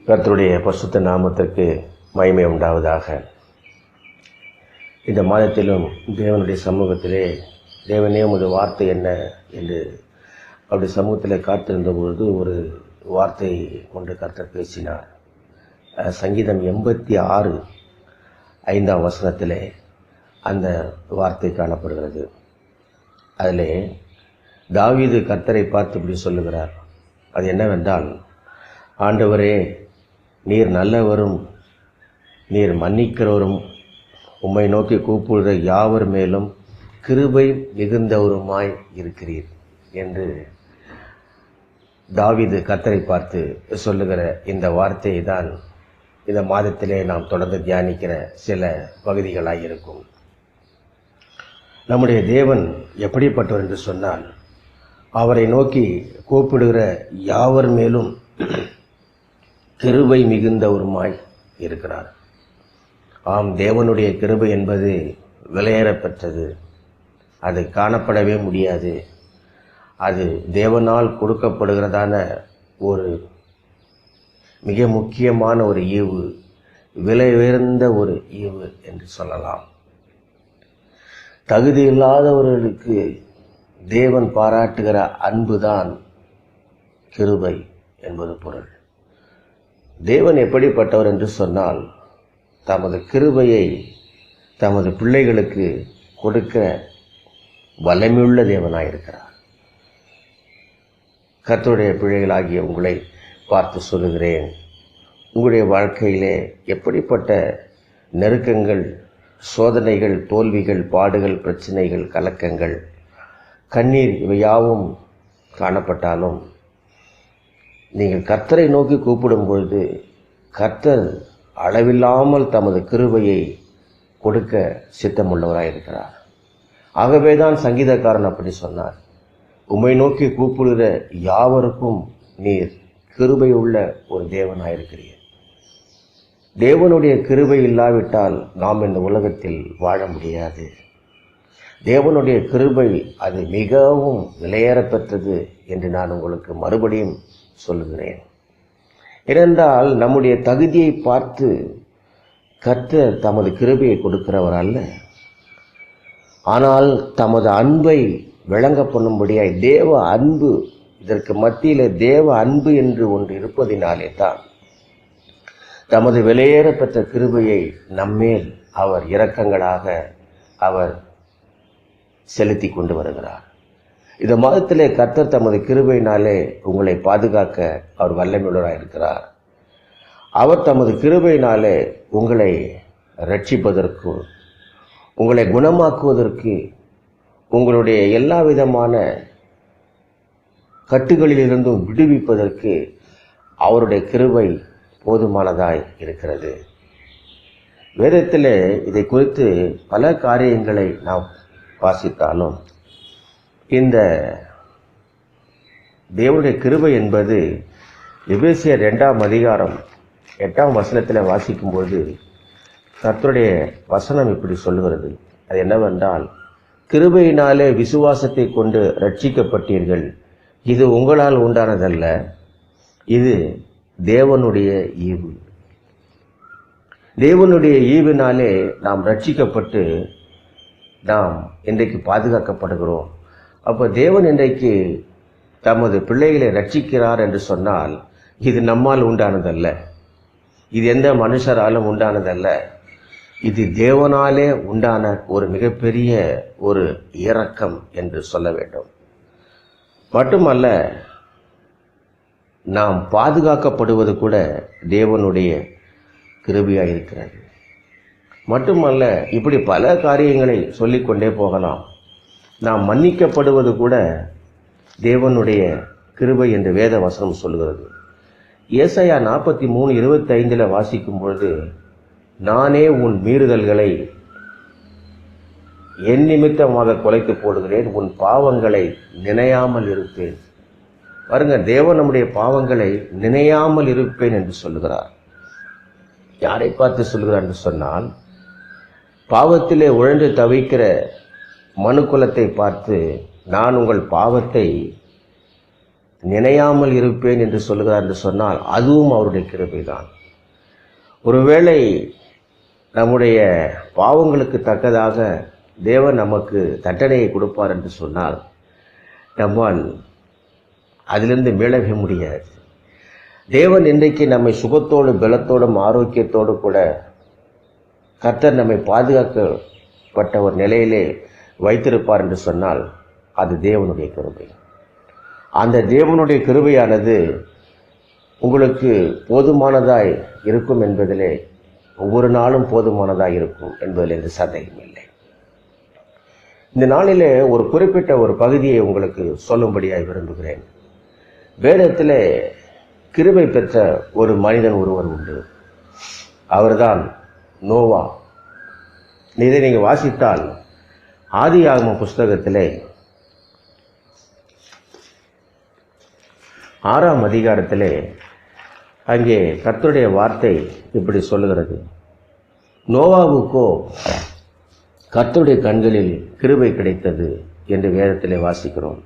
கர்த்தருடைய பரிசுத்த நாமத்திற்கு மகிமை உண்டாவதாக. இந்த மாதத்திலும் தேவனுடைய சமூகத்திலே தேவனே உமது வார்த்தை என்ன என்று அப்படி சமூகத்தில் காத்திருந்த பொழுது ஒரு வார்த்தை கொண்டு கர்த்தர் பேசினார். சங்கீதம் 86 5ஆம் வசனத்திலே அந்த வார்த்தை காணப்படுகிறது. அதிலே தாவீது கர்த்தரை பார்த்து இப்படி சொல்லுகிறார். அது என்னவென்றால், ஆண்டவரே, நீர் நல்லவரும் நீர் மன்னிக்கிறவரும் உம்மை நோக்கி கூப்பிடுகிற யாவர் மேலும் கிருபை மிகுந்தவருமாய் இருக்கிறீர் என்று தாவீது கர்த்தரை பார்த்து சொல்லுகிற இந்த வார்த்தையை தான் இந்த மாதத்திலே நாம் தொடர்ந்து தியானிக்கிற சில பகுதிகளாக இருக்கும். நம்முடைய தேவன் எப்படிப்பட்டவர் என்று சொன்னால், அவரை நோக்கி கூப்பிடுகிற யாவர் மேலும் கிருபை மிகுந்தவருமாய் இருக்கிறார். ஆம், தேவனுடைய கிருபை என்பது விலையேறப்பெற்றது. அது காணப்படவே முடியாது. அது தேவனால் கொடுக்கப்படுகிறதான ஒரு மிக முக்கியமான ஒரு ஈவு, விலை உயர்ந்த ஒரு ஈவு என்று சொல்லலாம். தகுதி இல்லாதவர்களுக்கு தேவன் பாராட்டுகிற அன்புதான் கிருபை என்பது பொருள். தேவன் எப்படிப்பட்டவர் என்று சொன்னால், தமது கிருபையை தமது பிள்ளைகளுக்கு கொடுக்க வல்லமையுள்ள தேவனாயிருக்கிறார். கர்த்தருடைய பிள்ளைகளாகிய உங்களை பார்த்து சொல்லுகிறேன், உங்களுடைய வாழ்க்கையிலே எப்படிப்பட்ட நெருக்கங்கள், சோதனைகள், தோல்விகள், பாடுகள், பிரச்சனைகள், கலக்கங்கள், கண்ணீர் இவை யாவும் காணப்பட்டாலும் நீங்கள் கர்த்தரை நோக்கி கூப்பிடும் பொழுது கர்த்தர் அளவில்லாமல் தமது கிருபையை கொடுக்க சித்தமுள்ளவராயிருக்கிறார். ஆகவே தான் சங்கீதக்காரன் அப்படி சொன்னார், உம்மை நோக்கி கூப்பிடுகிற யாவருக்கும் நீர் கிருபை உள்ள ஒரு தேவனாயிருக்கிறீர். தேவனுடைய கிருபை இல்லாவிட்டால் நாம் இந்த உலகத்தில் வாழ முடியாது. தேவனுடைய கிருபை அது மிகவும் விலையேறப்பெற்றது என்று நான் உங்களுக்கு மறுபடியும் சொல்லுகிறேன். ஏனென்றால் நம்முடைய தகுதியை பார்த்து கர்த்தர் தமது கிருபையை கொடுக்கிறவர் அல்ல. ஆனால் தமது அன்பை விளங்க பண்ணும்படியாய் தேவ அன்பு, இதற்கு மத்தியில் தேவ அன்பு என்று ஒன்று இருப்பதினாலே தான் தமது விலையேறப்பெற்ற கிருபையை நம்மேல் அவர் இரக்கங்களாக அவர் செலுத்தி கொண்டு வருகிறார். இந்த மாதத்திலே கர்த்தர் தமது கிருபையினாலே உங்களை பாதுகாக்க அவர் வல்லமையுள்ளவராக இருக்கிறார். அவர் தமது கிருபையினாலே உங்களை ரட்சிப்பதற்கு, உங்களை குணமாக்குவதற்கு, உங்களுடைய எல்லா விதமான கட்டுகளிலிருந்தும் விடுவிப்பதற்கு அவருடைய கிருபை போதுமானதாய் இருக்கிறது. வேதத்தில் இதை குறித்து பல காரியங்களை நாம் வாசித்தாலும் இந்த தேவனுடைய கிருபை என்பது எபேசியர் 2ஆம் அதிகாரம் 8ஆம் வசனத்தில் வாசிக்கும்போது கர்த்தருடைய வசனம் இப்படி சொல்லுகிறது. அது என்னவென்றால், கிருபையினாலே விசுவாசத்தை கொண்டு ரட்சிக்கப்பட்டீர்கள், இது உங்களால் உண்டானதல்ல, இது தேவனுடைய ஈவு. தேவனுடைய ஈவினாலே நாம் ரட்சிக்கப்பட்டு நாம் இன்றைக்கு பாதுகாக்கப்படுகிறோம். அப்போ தேவன் இன்றைக்கு தமது பிள்ளைகளை ரட்சிக்கிறார் என்று சொன்னால், இது நம்மால் உண்டானதல்ல, இது எந்த மனுஷராலும் உண்டானதல்ல, இது தேவனாலே உண்டான ஒரு மிகப்பெரிய ஒரு இரக்கம் என்று சொல்ல வேண்டும். மட்டுமல்ல, நாம் பாதுகாக்கப்படுவது கூட தேவனுடைய கிருபையாக இருக்கிறது. மட்டுமல்ல, இப்படி பல காரியங்களை சொல்லிக்கொண்டே போகலாம். நாம் மன்னிக்கப்படுவது கூட தேவனுடைய கிருபை என்று வேத வசனம் சொல்கிறது. ஏசாயா 43:25 வாசிக்கும் பொழுது, நானே உன் மீறுதல்களை என் நிமித்தமாக குலைத்து போடுகிறேன், உன் பாவங்களை நினையாமல் இருப்பேன். பாருங்க, தேவன் நம்முடைய பாவங்களை நினையாமல் இருப்பேன் என்று சொல்லுகிறார். யாரை பார்த்து சொல்லுகிறார் என்று சொன்னால், பாவத்திலே உழன்று தவிக்கிற மனுக்குலத்தை பார்த்து, நான் உங்கள் பாவத்தை நினையாமல் இருப்பேன் என்று சொல்லுகிறார் என்று சொன்னால் அதுவும் அவருடைய கிருபைதான். ஒருவேளை நம்முடைய பாவங்களுக்கு தக்கதாக தேவன் நமக்கு தண்டனையை கொடுப்பார் என்று சொன்னால் நம்மால் அதிலிருந்து மீளவே முடியாது. தேவன் இன்றைக்கு நம்மை சுகத்தோடு பலத்தோடும் ஆரோக்கியத்தோடு கூட கர்த்தர் நம்மை பாதுகாக்கப்பட்ட ஒரு நிலையிலே வைத்திருப்பார் என்று சொன்னால் அது தேவனுடைய கிருபை. அந்த தேவனுடைய கிருபையானது உங்களுக்கு போதுமானதாய் இருக்கும் என்பதிலே ஒவ்வொரு நாளும் போதுமானதாய் இருக்கும் என்பதில் எந்த சந்தேகம் இல்லை. இந்த நாளிலே ஒரு குறிப்பிட்ட ஒரு பகுதியை உங்களுக்கு சொல்லும்படியாய் விரும்புகிறேன். வேதத்திலே கிருபை பெற்ற ஒரு மனிதன் ஒருவர் உண்டு. அவர்தான் நோவா. இதை நீங்கள் வாசித்தால் ஆதியாகம புஸ்தகத்திலே 6ஆம் அதிகாரத்திலே அங்கே கர்த்தருடைய வார்த்தை இப்படி சொல்லுகிறது. நோவாவுக்கோ கர்த்தருடைய கண்களில் கிருபை கிடைத்தது என்று வேதத்திலே வாசிக்கிறோம்.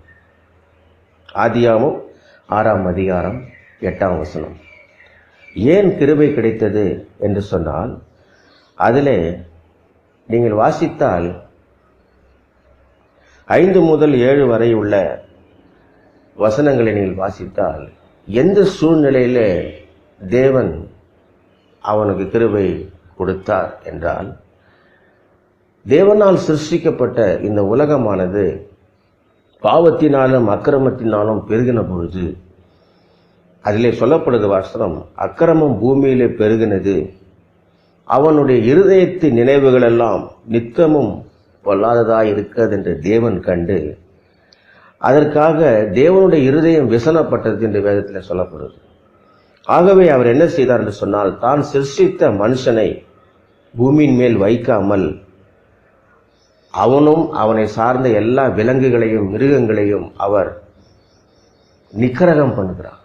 ஆதியாகமம் 6ஆம் அதிகாரம் 8ஆம் வசனம். ஏன் கிருபை கிடைத்தது என்று சொன்னால் அதிலே நீங்கள் வாசித்தால் 5 முதல் 7 வரை உள்ள வசனங்களை நீங்கள் வாசித்தால் எந்த சூழ்நிலையிலே தேவன் அவனுக்கு கிருபை கொடுத்தார் என்றால், தேவனால் சிருஷ்டிக்கப்பட்ட இந்த உலகமானது பாவத்தினாலும் அக்கிரமத்தினாலும் பெருகின பொழுது அதிலே சொல்லப்படுது வசனம், அக்கிரமம் பூமியிலே பெருகினது, அவனுடைய இருதயத்து நினைவுகள் எல்லாம் நித்தமும் பொல்லாததாய் இருக்கிறது என்று தேவன் கண்டு அதற்காக தேவனுடைய இருதயம் விசனப்பட்டது என்று வேதத்தில் சொல்லப்படுது. ஆகவே அவர் என்ன செய்தார் என்று சொன்னால், தான் சிருஷ்டித்த மனுஷனை பூமியின் மேல் வைக்காமல் அவனும் அவனை சார்ந்த எல்லா விலங்குகளையும் மிருகங்களையும் அவர் நிக்கிரகம் பண்ணுகிறார்.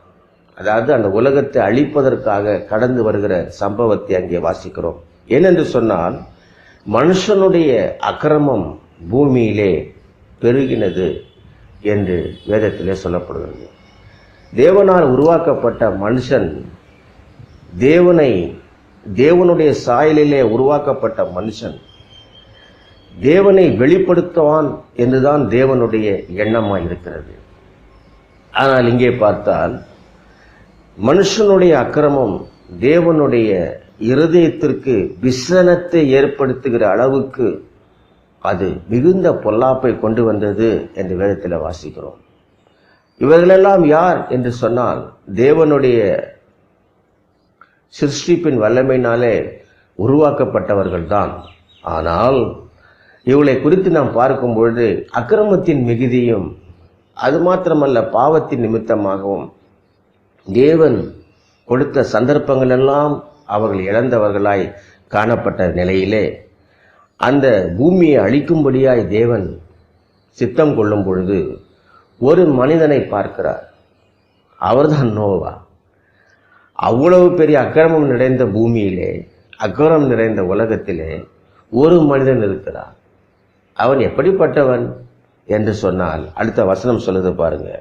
அதாவது அந்த உலகத்தை அழிப்பதற்காக கடந்து வருகிற சம்பவத்தை அங்கே வாசிக்கிறோம். ஏனென்று சொன்னால், மனுஷனுடைய அக்கிரமம் பூமியிலே பெருகினது என்று வேதத்திலே சொல்லப்படுகிறது. தேவனால் உருவாக்கப்பட்ட மனுஷன் தேவனுடைய சாயலிலே உருவாக்கப்பட்ட மனுஷன் தேவனை வெளிப்படுத்துவான் என்றுதான் தேவனுடைய எண்ணமாய் இருக்கிறது. ஆனால் இங்கே பார்த்தால் மனுஷனுடைய அக்கிரமம் தேவனுடைய இருதயத்திற்கு விசனத்தை ஏற்படுத்துகிற அளவுக்கு அது மிகுந்த பொல்லாப்பை கொண்டு வந்தது என்று வேதத்தில் வாசிக்கிறோம். இவர்களெல்லாம் யார் என்று சொன்னால், தேவனுடைய சிருஷ்டிப்பின் வல்லமையினாலே உருவாக்கப்பட்டவர்கள் தான். ஆனால் இவளை குறித்து நாம் பார்க்கும் பொழுது அக்கிரமத்தின் மிகுதியும் அது மாத்திரமல்ல பாவத்தின் நிமித்தமாகவும் தேவன் கொடுத்த சந்தர்ப்பங்கள் எல்லாம் அவர்கள் இழந்தவர்களாய் காணப்பட்ட நிலையிலே அந்த பூமியை அழிக்கும்படியாய் தேவன் சித்தம் கொள்ளும் பொழுது ஒரு மனிதனை பார்க்கிறார். அவர்தான் நோவா. அவ்வளவு பெரிய அக்கிரமம் நிறைந்த பூமியிலே, அக்கிரமம் நிறைந்த உலகத்திலே ஒரு மனிதன் இருக்கிறார். அவன் எப்படிப்பட்டவன் என்று சொன்னால் அடுத்த வசனம் சொல்லுது பாருங்க.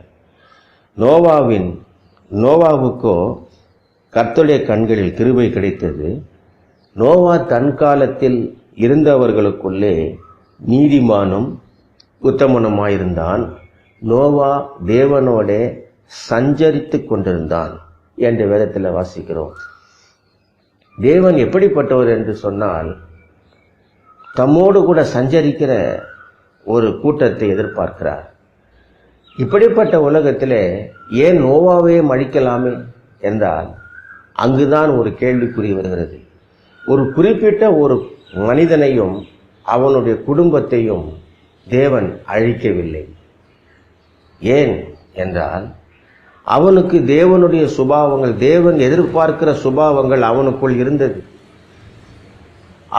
நோவாவுக்கோ கர்த்தருடைய கண்களில் கிருபை கிடைத்தது. நோவா தன் காலத்தில் இருந்தவர்களுக்குள்ளே நீதிமானும் உத்தமனுமாயிருந்தான். நோவா தேவனோடே சஞ்சரித்து கொண்டிருந்தான் என்று வேதத்தில் வாசிக்கிறோம். தேவன் எப்படிப்பட்டவர் என்று சொன்னால், தம்மோடு கூட சஞ்சரிக்கிற ஒரு கூட்டத்தை எதிர்பார்க்கிறார். இப்படிப்பட்ட உலகத்திலே ஏன் நோவாவே அழிக்கலாமே என்றால் அங்குதான் ஒரு கேள்விக்குறி வருகிறது. ஒரு குறிப்பிட்ட ஒரு மனிதனையும் அவனுடைய குடும்பத்தையும் தேவன் அழிக்கவில்லை. ஏன் என்றால் அவனுக்கு தேவனுடைய சுபாவங்கள், தேவன் எதிர்பார்க்கிற சுபாவங்கள் அவனுக்குள் இருந்தது.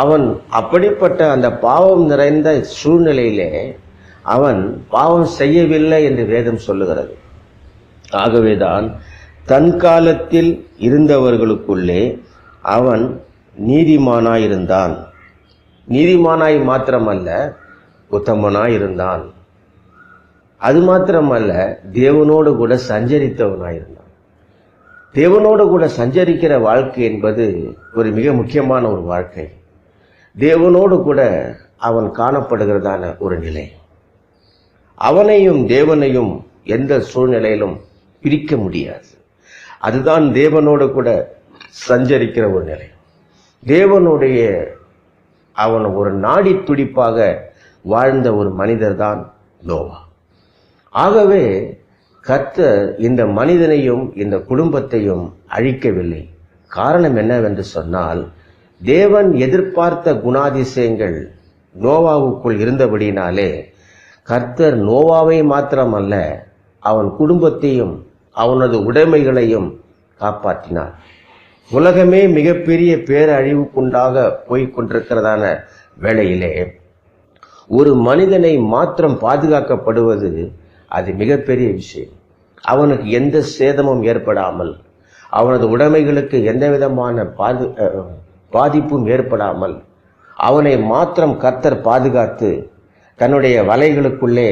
அவன் அப்படிப்பட்ட அந்த பாவம் நிறைந்த சூழ்நிலையிலே அவன் பாவம் செய்யவில்லை என்று வேதம் சொல்லுகிறது. ஆகவேதான் தன் காலத்தில் இருந்தவர்களுக்குள்ளே அவன் நீதிமானாயிருந்தான். நீதிமானாய் மாத்திரமல்ல, உத்தமனாயிருந்தான். அது மாத்திரமல்ல, தேவனோடு கூட சஞ்சரித்தவனாயிருந்தான். தேவனோடு கூட சஞ்சரிக்கிற வாழ்க்கை என்பது ஒரு மிக முக்கியமான ஒரு வாழ்க்கை. தேவனோடு கூட அவன் காணப்படுகிறதான ஒரு நிலை. அவனையும் தேவனையும் எந்த சூழ்நிலையிலும் பிரிக்க முடியாது. அதுதான் தேவனோடு கூட சஞ்சரிக்கிற ஒரு நிலை. தேவனுடைய அவன் ஒரு நாடி துடிப்பாக வாழ்ந்த ஒரு மனிதர் தான் நோவா. ஆகவே கர்த்தர் இந்த மனிதனையும் இந்த குடும்பத்தையும் அழிக்கவில்லை. காரணம் என்னவென்று சொன்னால், தேவன் எதிர்பார்த்த குணாதிசயங்கள் நோவாவுக்குள் இருந்தபடினாலே கர்த்தர் நோவாவை மாத்திரமல்ல, அவன் குடும்பத்தையும் அவனது உடைமைகளையும் காப்பாற்றினார். உலகமே மிகப்பெரிய பேரழிவுக்குண்டாக போய்கொண்டிருக்கிறதான வேளையிலே ஒரு மனிதனை மாத்திரம் பாதுகாக்கப்படுவது அது மிகப்பெரிய விஷயம். அவனுக்கு எந்த சேதமும் ஏற்படாமல், அவனது உடைமைகளுக்கு எந்த விதமான பாதிப்பும் ஏற்படாமல் அவனை மாத்திரம் கர்த்தர் பாதுகாத்து தன்னுடைய வலைகளுக்குள்ளே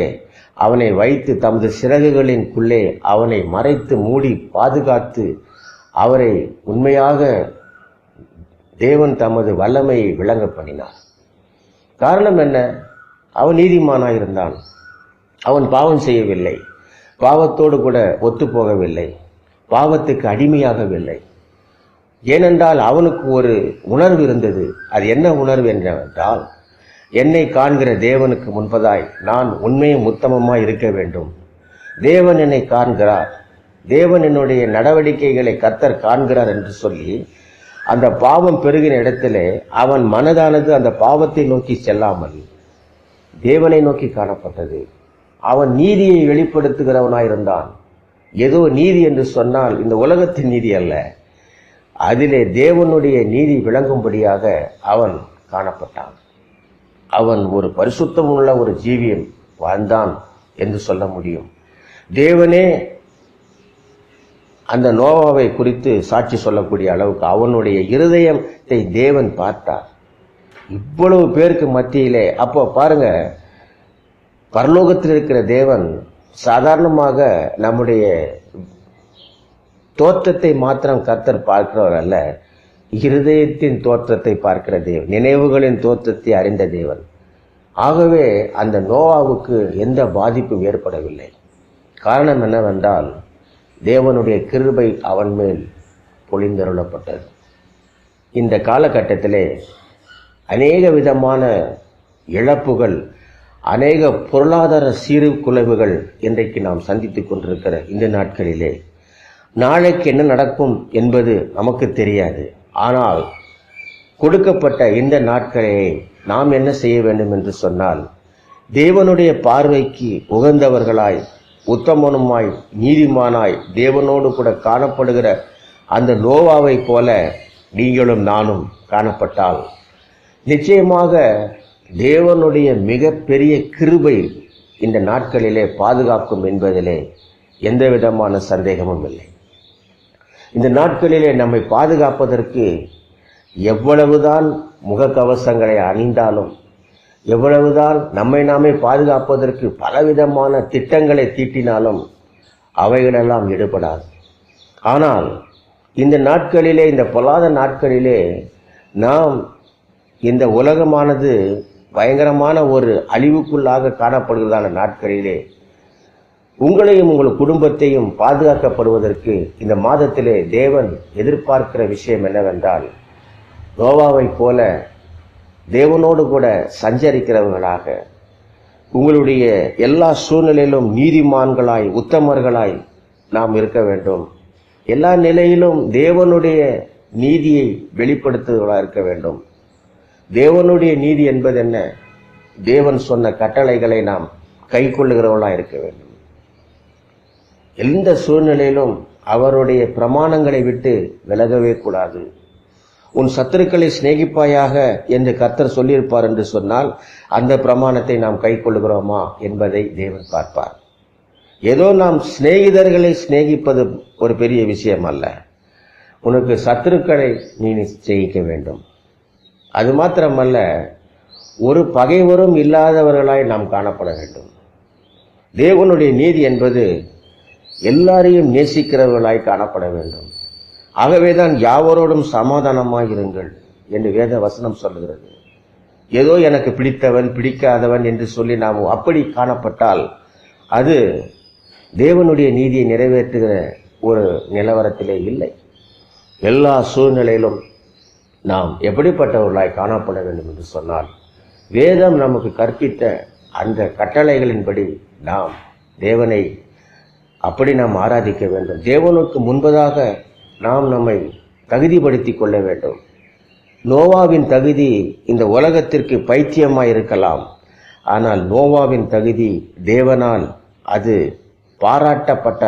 அவனை வைத்து தமது சிறகுகளின்குள்ளே அவனை மறைத்து மூடி பாதுகாத்து அவரை உண்மையாக தேவன் தமது வல்லமையை விளங்க பண்ணினார். காரணம் என்ன? அவன் நீதிமானாயிருந்தான். அவன் பாவம் செய்யவில்லை, பாவத்தோடு கூட ஒத்து போகவில்லை, பாவத்துக்கு அடிமையாகவில்லை. ஏனென்றால் அவனுக்கு ஒரு உணர்வு இருந்தது. அது என்ன உணர்வு என்றால், என்னை காண்கிற தேவனுக்கு முன்பதாய் நான் உண்மையும் உத்தமமாய் இருக்க வேண்டும். தேவன் என்னை காண்கிறார், தேவன் என்னுடைய நடவடிக்கைகளை கர்த்தர் காண்கிறார் என்று சொல்லி அந்த பாவம் பெருகின இடத்திலே அவன் மனதானது அந்த பாவத்தை நோக்கி செல்லாமல் தேவனை நோக்கி காணப்பட்டது. அவன் நீதியை வெளிப்படுத்துகிறவனாயிருந்தான். ஏதோ நீதி என்று சொன்னால் இந்த உலகத்தின் நீதி அல்ல, அதிலே தேவனுடைய நீதி விளங்கும்படியாக அவன் காணப்பட்டான். அவன் ஒரு பரிசுத்தமுள்ள ஒரு ஜீவியம் வாழ்ந்தான் என்று சொல்ல முடியும். தேவனே அந்த நோவாவை குறித்து சாட்சி சொல்லக்கூடிய அளவுக்கு அவனுடைய இருதயத்தை தேவன் பார்த்தார். இவ்வளவு பேருக்கு மத்தியிலே அப்போ பாருங்க, பரலோகத்தில் இருக்கிற தேவன் சாதாரணமாக நம்முடைய தோற்றத்தை மாத்திரம் கர்த்தர் பார்க்கிறவர் அல்ல, இருதயத்தின் தோற்றத்தை பார்க்கிற தேவன், நினைவுகளின் தோற்றத்தை அறிந்த தேவன். ஆகவே அந்த நோவாவுக்கு எந்த பாதிப்பும் ஏற்படவில்லை. காரணம் என்னவென்றால், தேவனுடைய கிருபை அவன் மேல் பொழிந்தருளப்பட்டது. இந்த காலகட்டத்திலே அநேக விதமான இழப்புகள், அநேக பொருளாதார சீர்குலைவுகள் இன்றைக்கு நாம் சந்தித்துக் கொண்டிருக்கிற இந்த நாட்களிலே நாளைக்கு என்ன நடக்கும் என்பது நமக்கு தெரியாது. ஆனால் கொடுக்கப்பட்ட இந்த நாட்களை நாம் என்ன செய்ய வேண்டும் என்று சொன்னால், தேவனுடைய பார்வைக்கு உகந்தவர்களாய், உத்தமனுமாய், நீதிமானாய், தேவனோடு கூட காணப்படுகிற அந்த நோவாவை போல நீங்களும் நானும் காணப்பட்டால் நிச்சயமாக தேவனுடைய மிகப்பெரிய கிருபை இந்த நாட்களிலே பாதுகாக்கும் என்பதிலே எந்த விதமான சந்தேகமும் இல்லை. இந்த நாட்களிலே நம்மை பாதுகாப்பதற்கு எவ்வளவுதான் முகக்கவசங்களை அணிந்தாலும், எவ்வளவுதான் நம்மை நாமே பாதுகாப்பதற்கு பலவிதமான திட்டங்களை தீட்டினாலும் அவைகளெல்லாம் ஈடுபடாது. ஆனால் இந்த நாட்களிலே, இந்த பொல்லாத நாட்களிலே, நாம் இந்த உலகமானது பயங்கரமான ஒரு அழிவுக்குள்ளாக காணப்படுகிறதான நாட்களிலே உங்களையும் உங்கள் குடும்பத்தையும் பாதுகாக்கப்படுவதற்கு இந்த மாதத்திலே தேவன் எதிர்பார்க்கிற விஷயம் என்னவென்றால், நோவாவை போல தேவனோடு கூட சஞ்சரிக்கிறவர்களாக, உங்களுடைய எல்லா சூழ்நிலையிலும் நீதிமான்களாய், உத்தமர்களாய் நாம் இருக்க வேண்டும். எல்லா நிலையிலும் தேவனுடைய நீதியை வெளிப்படுத்துவர்களாக இருக்க வேண்டும். தேவனுடைய நீதி என்பது என்ன? தேவன் சொன்ன கட்டளைகளை நாம் கை கொள்ளுகிறவர்களாக இருக்க வேண்டும். எந்த சூழ்நிலையிலும் அவருடைய பிரமாணங்களை விட்டு விலகவே கூடாது. உன் சத்துருக்களை சிநேகிப்பாயாக என்று கர்த்தர் சொல்லியிருப்பார் என்று சொன்னால் அந்த பிரமாணத்தை நாம் கை கொள்ளுகிறோமா என்பதை தேவன் பார்ப்பார். ஏதோ நாம் சிநேகிதர்களை சிநேகிப்பது ஒரு பெரிய விஷயம் அல்ல. உனக்கு சத்துருக்களை நீ சிநேகிக்க வேண்டும். அது மாத்திரமல்ல, ஒரு பகைவரும் இல்லாதவர்களாய் நாம் காணப்பட வேண்டும். தேவனுடைய நீதி என்பது எல்லாரையும் நேசிக்கிறவர்களாய் காணப்பட வேண்டும். ஆகவேதான் யாவரோடும் சமாதானமாயிருங்கள் என்று வேத வசனம் சொல்லுகிறது. ஏதோ எனக்கு பிடித்தவன் பிடிக்காதவன் என்று சொல்லி நாம் அப்படி காணப்பட்டால் அது தேவனுடைய நீதியை நிறைவேற்றுகிற ஒரு நிலவரத்திலே இல்லை. எல்லா சூழ்நிலையிலும் நாம் எப்படிப்பட்டவர்களாய் காணப்பட வேண்டும் என்று சொன்னால், வேதம் நமக்கு கற்பித்த அந்த கட்டளைகளின்படி நாம் தேவனை அப்படி நாம் ஆராதிக்க வேண்டும். தேவனுக்கு முன்பதாக நாம் நம்மை தகுதிப்படுத்திக் கொள்ள வேண்டும். நோவாவின் தகுதி இந்த உலகத்திற்கு பைத்தியமாய் இருக்கலாம். ஆனால் நோவாவின் தகுதி தேவனால் அது பாராட்டப்பட்ட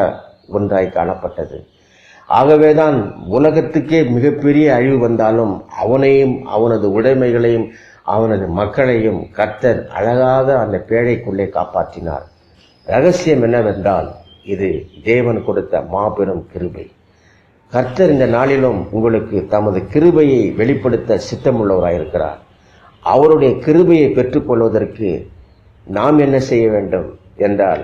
ஒன்றாய் காணப்பட்டது. ஆகவேதான் உலகத்துக்கே மிகப்பெரிய அழிவு வந்தாலும் அவனையும் அவனது உடைமைகளையும் அவனது மக்களையும் கர்த்தர் அழகாக அந்த பேழைக்குள்ளே காப்பாற்றினார். ரகசியம் என்னவென்றால், இது தேவன் கொடுத்த மாபெரும் கிருபை. கர்த்தர் இந்த நாளிலும் உங்களுக்கு தமது கிருபையை வெளிப்படுத்த சித்தமுள்ளவராயிருக்கிறார். அவருடைய கிருபையை பெற்றுக்கொள்வதற்கு நாம் என்ன செய்ய வேண்டும் என்றால்,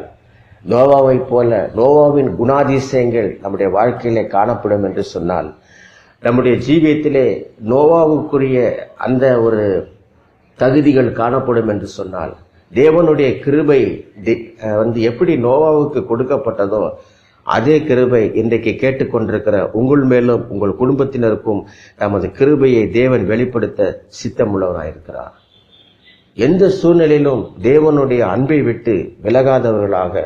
நோவாவை போல நோவாவின் குணாதிசயங்கள் நம்முடைய வாழ்க்கையிலே காணப்படும் என்று சொன்னால், நம்முடைய ஜீவியத்திலே நோவாவுக்குரிய அந்த ஒரு தகுதிகள் காணப்படும் என்று சொன்னால், தேவனுடைய கிருபை எப்படி நோவாவுக்கு கொடுக்கப்பட்டதோ அதே கிருபை இன்றைக்கு கேட்டுக்கொண்டிருக்கிற உங்கள் மேலும் உங்கள் குடும்பத்தினருக்கும் தமது கிருபையை தேவன் வெளிப்படுத்த சித்தமுள்ளவராயிருக்கிறார். எந்த சூழ்நிலையிலும் தேவனுடைய அன்பை விட்டு விலகாதவர்களாக,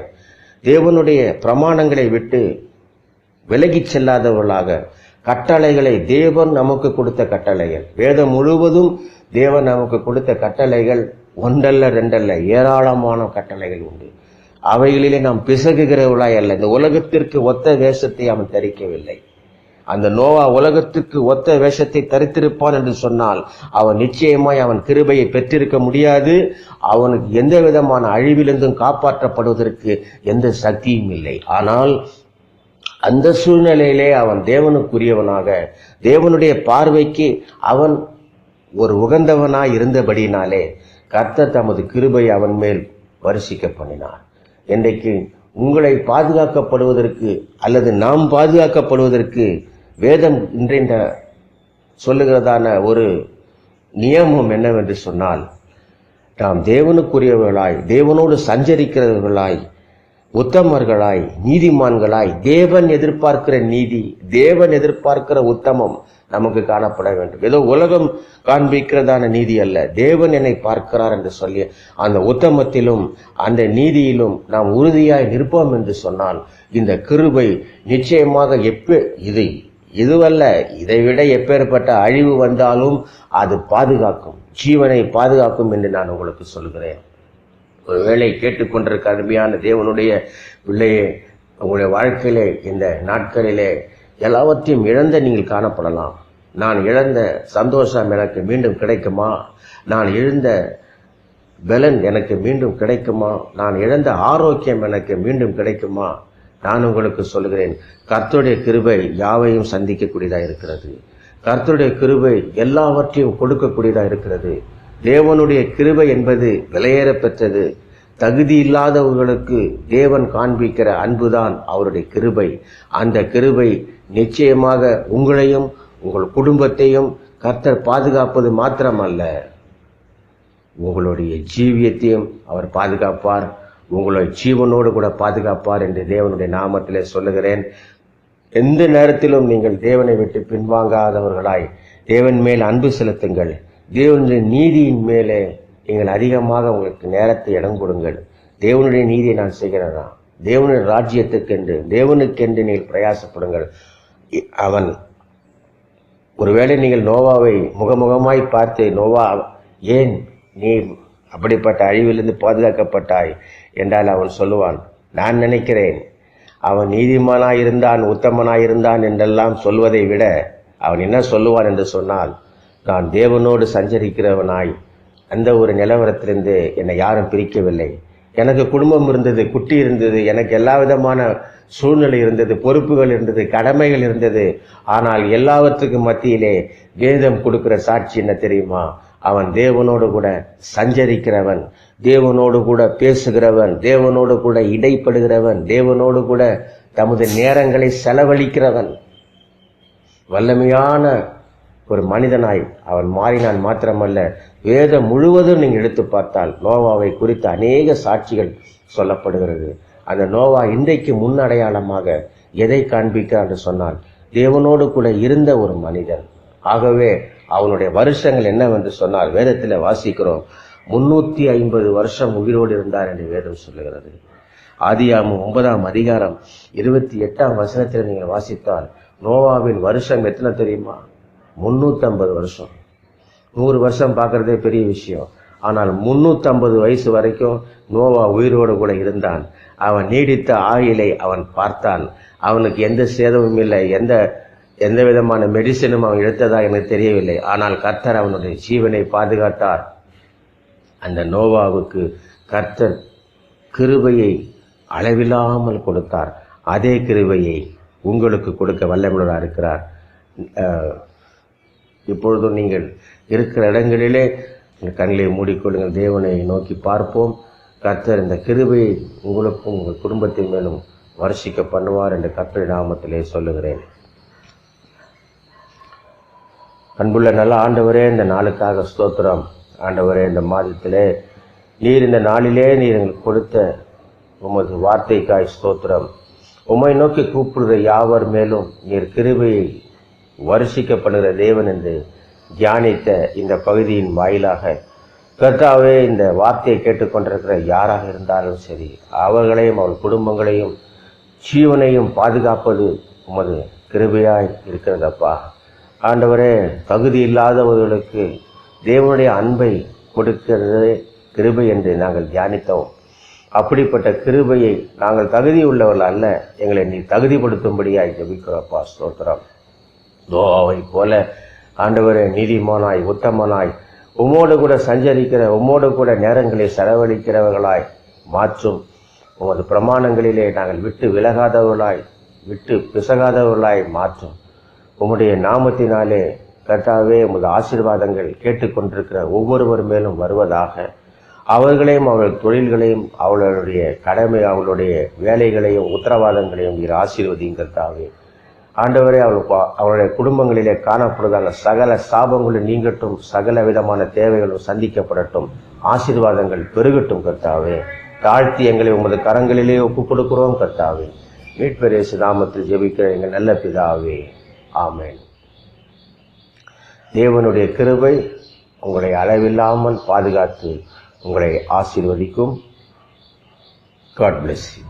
தேவனுடைய பிரமாணங்களை விட்டு விலகிச் செல்லாதவர்களாக, கட்டளைகளை தேவன் நமக்கு கொடுத்த கட்டளைகள், வேதம் முழுவதும் தேவன் நமக்கு கொடுத்த கட்டளைகள் ஒன்றல்ல ரெண்டல்ல, ஏராளமான கட்டளைகள் உண்டு. அவைகளிலே நாம் பிசகுகிறவர்களாய் அல்ல. இந்த உலகத்திற்கு ஒத்த வேஷத்தை அவன் தரிக்கவில்லை. அந்த நோவா உலகத்திற்கு ஒத்த வேஷத்தை தரித்திருப்பான் என்று சொன்னால் அவன் நிச்சயமாய் அவன் கிருபையை பெற்றிருக்க முடியாது. அவனுக்கு எந்த விதமான அழிவிலிருந்தும் காப்பாற்றப்படுவதற்கு எந்த சக்தியும் இல்லை. ஆனால் அந்த சூழ்நிலையிலே அவன் தேவனுக்குரியவனாக, தேவனுடைய பார்வைக்கு அவன் ஒரு உகந்தவனாய் இருந்தபடினாலே கர்த்தர் தமது கிருபை அவன் மேல் வருஷிக்க பண்ணினார். இன்றைக்கு உங்களை பாதுகாக்கப்படுவதற்கு அல்லது நாம் பாதுகாக்கப்படுவதற்கு வேதம் இன்றைய சொல்லுகிறதான ஒரு நியமம் என்னவென்று சொன்னால், நாம் தேவனுக்குரியவர்களாய், தேவனோடு சஞ்சரிக்கிறவர்களாய், உத்தமர்களாய், நீதிமான்களாய், தேவன் எதிர்பார்க்கிற நீதி, தேவன் எதிர்பார்க்கிற உத்தமம் நமக்கு காணப்பட வேண்டும். ஏதோ உலகம் காண்பிக்கிறதான நீதி அல்ல, தேவன் என்னை பார்க்கிறார் என்று சொல்லி அந்த உத்தமத்திலும் அந்த நீதியிலும் நாம் உறுதியாய் நிற்போம் என்று சொன்னால் இந்த கிருபை நிச்சயமாக இதுவல்ல, இதைவிட எப்பேற்பட்ட அழிவு வந்தாலும் அது பாதுகாக்கும், ஜீவனை பாதுகாக்கும் என்று நான் உங்களுக்கு சொல்கிறேன். ஒருவேளை கேட்டுக்கொண்டிருக்க அருமையான தேவனுடைய பிள்ளையே, உங்களுடைய வாழ்க்கையிலே இந்த நாட்களிலே எல்லாவற்றையும் இழந்த நீங்கள் காணப்படலாம். நான் இழந்த சந்தோஷம் எனக்கு மீண்டும் கிடைக்குமா? நான் இழந்த பலன் எனக்கு மீண்டும் கிடைக்குமா? நான் இழந்த ஆரோக்கியம் எனக்கு மீண்டும் கிடைக்குமா? நான் உங்களுக்கு சொல்கிறேன், கர்த்தருடைய கிருபை யாவையும் சந்திக்கக்கூடியதாக இருக்கிறது. கர்த்தருடைய கிருபை எல்லாவற்றையும் கொடுக்கக்கூடியதாக இருக்கிறது. தேவனுடைய கிருபை என்பது விலையேற பெற்றது. தகுதி இல்லாதவர்களுக்கு தேவன் காண்பிக்கிற அன்புதான் அவருடைய கிருபை. அந்த கிருபை நிச்சயமாக உங்களையும் உங்கள் குடும்பத்தையும் கர்த்தர் பாதுகாப்பது மாத்திரமல்ல, உங்களுடைய ஜீவியத்தையும் அவர் பாதுகாப்பார், உங்களுடைய ஜீவனோடு கூட பாதுகாப்பார் என்று தேவனுடைய நாமத்திலே சொல்லுகிறேன். எந்த நேரத்திலும் நீங்கள் தேவனை விட்டு பின்வாங்காதவர்களாய் தேவன் மேல் அன்பு செலுத்துங்கள். தேவனுடைய நீதியின் மேலே நீங்கள் அதிகமாக உங்களுக்கு நேரத்தை இடம் கொடுங்கள். தேவனுடைய நீதியை நான் செய்கிறேனா, தேவனுடைய ராஜ்யத்துக்கென்று தேவனுக்கென்று நீங்கள் பிரயாசப்படுங்கள். அவன் ஒருவேளை நீங்கள் நோவாவை முகமுகமாய் பார்த்து, நோவா ஏன் நீ அப்படிப்பட்ட அழிவிலிருந்து பாதுகாக்கப்பட்டாய் என்றால் அவன் சொல்லுவான், நான் நினைக்கிறேன் அவன் நீதிமானாயிருந்தான் உத்தமனாயிருந்தான் என்றெல்லாம் சொல்வதை விட அவன் என்ன சொல்லுவான் என்று சொன்னால், நான் தேவனோடு சஞ்சரிக்கிறவனாய் அந்த ஒரு நிலவரத்திலிருந்து என்னை யாரும் பிரிக்கவில்லை. எனக்கு குடும்பம் இருந்தது, குட்டி இருந்தது, எனக்கு எல்லா விதமான சூழ்நிலை இருந்தது, பொறுப்புகள் இருந்தது, கடமைகள் இருந்தது. ஆனால் எல்லாவற்றுக்கும் மத்தியிலே வேதம் கொடுக்கிற சாட்சி என்ன தெரியுமா? அவன் தேவனோடு கூட சஞ்சரிக்கிறவன், தேவனோடு கூட பேசுகிறவன், தேவனோடு கூட இடைப்படுகிறவன், தேவனோடு கூட தமது நேரங்களை செலவழிக்கிறவன். வல்லமையான ஒரு மனிதனாய் அவன் மாறினான். மாத்திரமல்ல, வேதம் முழுவதும் நீங்கள் எடுத்து பார்த்தால் நோவாவை குறித்த அநேக சாட்சிகள் சொல்லப்படுகிறது. அந்த நோவா இன்றைக்கு முன்னடையாளமாக எதை காண்பிக்கிறார் என்று சொன்னால், தேவனோடு கூட இருந்த ஒரு மனிதன். ஆகவே அவனுடைய வருஷங்கள் என்னவென்று சொன்னால், வேதத்தில் வாசிக்கிறோம் 350 வருஷம் உயிரோடு இருந்தார் என்று வேதம் சொல்லுகிறது. ஆதியாகமம் 9ஆம் அதிகாரம் 28ஆம் வசனத்தில் நீங்கள் வாசித்தால் நோவாவின் வருஷம் எத்தனை தெரியுமா? 350 வருஷம். 100 வருஷம் பார்க்கறதே பெரிய விஷயம். ஆனால் 350 வயசு வரைக்கும் நோவா உயிரோடு கூட இருந்தான். அவன் நீடித்த ஆயுளை அவன் பார்த்தான். அவனுக்கு எந்த சேதமும் இல்லை, எந்த விதமான மெடிசனும் அவன் எடுத்ததா எனக்கு தெரியவில்லை. ஆனால் கர்த்தர் அவனுடைய ஜீவனை பாதுகாத்தார். அந்த நோவாவுக்கு கர்த்தர் கிருபையை அளவில்லாமல் கொடுத்தார். அதே கிருபையை உங்களுக்கு கொடுக்க வல்லமையுள்ளவராக இருக்கிறார். இப்பொழுதும் நீங்கள் இருக்கிற இடங்களிலே கண்களை மூடிக்கொள்ளுங்கள். தேவனை நோக்கி பார்ப்போம். கர்த்தர் இந்த கிருபையை உங்களுக்கும் உங்கள் குடும்பத்தின் மேலும் வருஷிக்க பண்ணுவார் என்று கர்த்தர் நாமத்திலே சொல்லுகிறேன். அன்புள்ள நல்ல ஆண்டவரே, இந்த நாளுக்காக ஸ்தோத்திரம். ஆண்டவரே, இந்த மாதத்திலே நீர் இந்த நாளிலே நீர் எங்களுக்கு கொடுத்த உமது வார்த்தைக்காய் ஸ்தோத்திரம். உம்மை நோக்கி கூப்பிடுகிற யாவர் மேலும் நீர் கிருபையை வருஷிக்கப்படுகிற தேவன் என்று தியானித்த இந்த பகுதியின் வாயிலாக கர்த்தாவே, இந்த வார்த்தையை கேட்டுக்கொண்டிருக்கிற யாராக இருந்தாலும் சரி, அவர்களையும் அவள் குடும்பங்களையும் ஜீவனையும் பாதுகாப்பது உமது கிருபையாய் இருக்கிறதப்பா. ஆண்டவரே, தகுதி இல்லாதவர்களுக்கு தேவனுடைய அன்பை கொடுக்கிறதே கிருபை என்று நாங்கள் தியானித்தோம். அப்படிப்பட்ட கிருபையை நாங்கள் தகுதி உள்ளவர்கள் அல்ல, எங்களை நீ தகுதிப்படுத்தும்படியாய் ஜெபிக்கிறப்பா. ஸ்தோத்திரம். நோவாவை போல ஆண்டவரே, நீதிமானாய் உத்தமனாய் உம்மோடு கூட சஞ்சரிக்கிற, உம்மோடு கூட நேரங்களை செலவழிக்கிறவர்களாய் மாற்றும். உமது பிரமாணங்களிலே நாங்கள் விட்டு விலகாதவர்களாய், விட்டு பிசகாதவர்களாய் மாற்றும். உம்முடைய நாமத்தினாலே கர்த்தாவே, உமது ஆசீர்வாதங்கள் கேட்டுக்கொண்டிருக்கிற ஒவ்வொருவர் மேலும் வருவதாக. அவர்களையும் அவர்கள் தொழில்களையும் அவர்களுடைய கடமை அவர்களுடைய வேலைகளையும் உத்தரவாதங்களையும் நீர் ஆசீர்வதியும் கர்த்தாவே. ஆண்டவரே, அவருடைய குடும்பங்களிலே காணப்படுவதான சகல சாபங்களும் நீங்கட்டும், சகல விதமான தேவைகளும் சந்திக்கப்படட்டும், ஆசீர்வாதங்கள் பெருகட்டும் கர்த்தாவே. தாழ்த்தி எங்களை உமது கரங்களிலே ஒப்புக் கொடுக்கிறோம் கர்த்தாவே. மீட்பர் இயேசு நாமத்தில் ஜெபிக்கிற எங்கள் நல்ல பிதாவே, ஆமென். தேவனுடைய கிருபை உங்களை அளவில்லாமல் பாதுகாத்து உங்களை ஆசீர்வதிக்கும். God bless you.